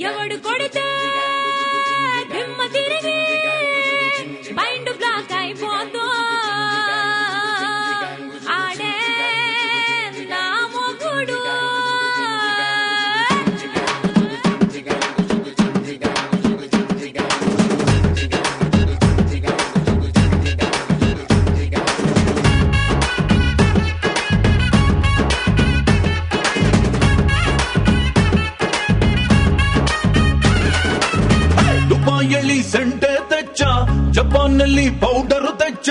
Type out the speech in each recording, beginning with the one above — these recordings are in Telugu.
ఎవడు కొడితే దిమ్మ తిరిగి మైండ్ బ్లాక్ అయిపోతో ఆడే నా మొగుడు ಸೆಂಟೆ ತೆಚ್ಚ ಜಪಾನಲ್ಲಿ ಪೌಡರ್ ತೆಚ್ಚ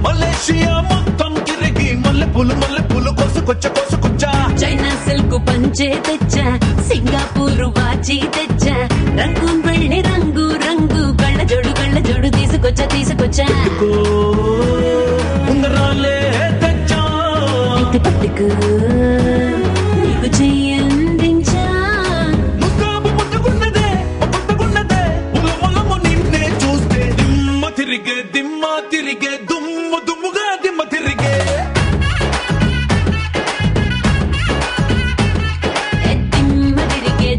ಮಲೇಷಿಯಾ ಮೊತ್ತಂ ಕಿರಿಗಿ ಮಲ್ಲೆ ಪುಲು ಕೊಚ್ಚ చైనా సిల్క్ పంచే తెచ్చా సింగపూర్ వాచి తెచ్చా రంగూన్ వెళ్ళి రంగు రంగు కళ్ళ జోడు తీసుకొచ్చా ఉంగరాలే తెచ్చా పట్టుకు నీకు చెయ్యందించా ముట్టుకున్నదే ఉలమలము నిన్నే చూస్తే దిమ్మ తిరిగే దుమ్ముగా దిమ్మ తిరిగే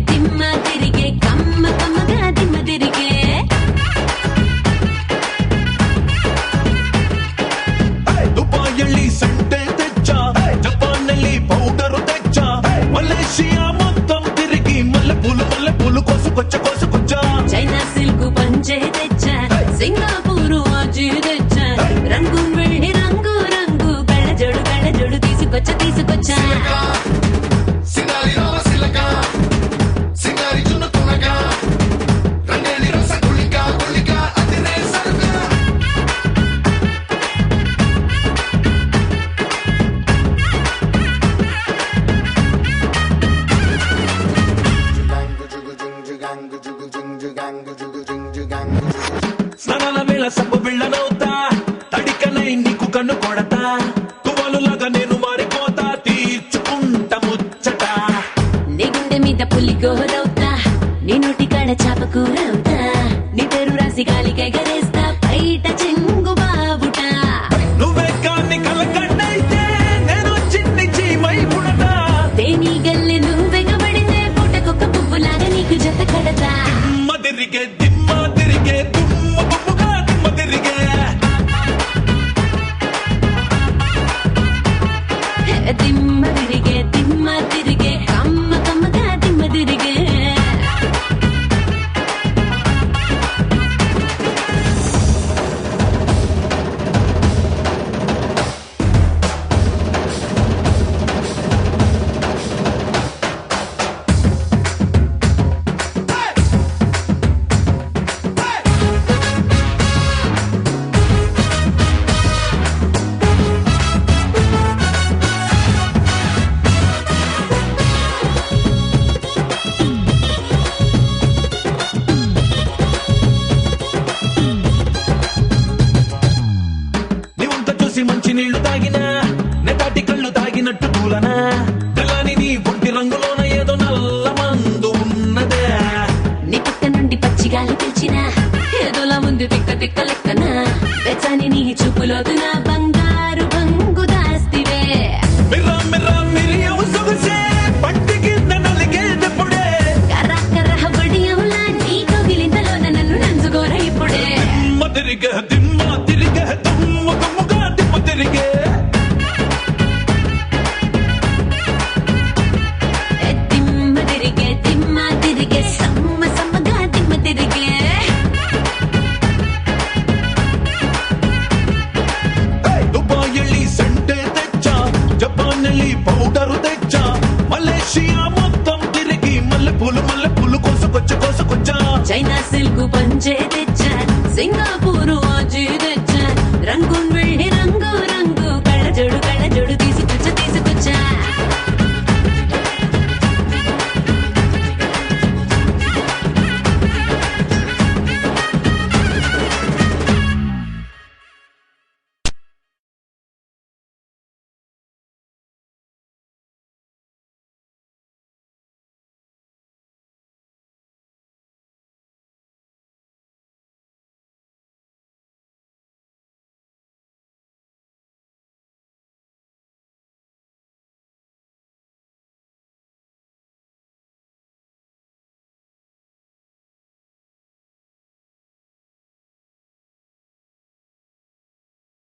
దిమ్మ తిరిగే కమ్మగా దిమ్మ తిరిగే ದುಬಾಯಲ್ಲಿ ಸೆಂಟೆ ತೆಚ್ಚ ಜಪಾನಲ್ಲಿ ಪೌಡರ್ ತೆಚ್ಚ ಮಲೇಷಿಯಾ ಮೊತ್ತಂ ತಿರುಗಿ ಮಲ್ಲೆ ಪುಲು ಕೊಚ್ಚ చైనా సిల్క్ పంచే తెచ్చా సింగపూర్ వాచి తెచ్చా రంగూన్ వెళ్ళి రంగు రంగు కళ్ళ జోడు తీసుకొచ్చా సింగారి రామ సిలక సింగారి జున్ను తునక రంగేలి రస గుళిక అతిరే సరుక స్నానాల వేళ సబ్బు బిళ్ళనవుతా తడికనై నీకు కన్ను కొడతా తువాలులాగా నేను మారిపోతా తీర్చుకుంట ముచ్చట నీ గుండె మీద పులి గోరవుతా నీ నోటి కాడ చాప కూరవుతా నీ పేరు రాసి గాలికై గరేస్తా బయట చెంగు బాబుట నువ్వే కాన్ని కలకట్టయితే నేను చిన్ని చీమై పుడతా తేనీ గల్లె నువ్వెగబడితే పుట్టకొక్క పువ్వులాగా నీకు జత కడతా దిమ్మ తిరిగే దుమ్ముగా దిమ్మ తిరిగే దిమ్మ తిరిగే కమ్మగా దిమ్మ తిరిగే నీవంత చూసి మంచి నీళ్లు తాగినా నెటాటి కళ్ళు తాగినట్టు కూలనా కలాని నీ ఒంటి రంగులోన ఏదో నల్ల మందు ఉన్నదే నీ పక్క నుండి పచ్చిగాలి పిలిచిన ఏదోలా ఉంది తిక్క లెక్కన వెచ్చని నీ చూపులోదు నా బంగారు బంగు దాస్తివే మిర్రా మిరియవు సొగసే పట్టి కింద నలిగేటప్పుడే కర్ర బడియంలా నీ కవిలింతలోన నన్ను నంచుకోర ఇప్పుడే దిమ్మ తిరిగే దుమ్ముగా దిమ్మ తిరిగే దిమ్మ తిరిగే సమ్మగా దిమ్మ తిరిగే ದುಬಾಯಲ್ಲಿ ಸೆಂಟೆ ತೆಚ್ಚ ಜಪಾನಲ್ಲಿ ಪೌಡರ್ ತೆಚ್ಚ ಮಲೇಷಿಯಾ ಮೊತ್ತಂ ತಿರುಗಿ ಮಲ್ಲೆ ಪುಲು ಕೊಚ್ಚ చైనా సిల్క్ పంచే తెచ్చా సింగపూర్ వాచి తెచ్చా రంగు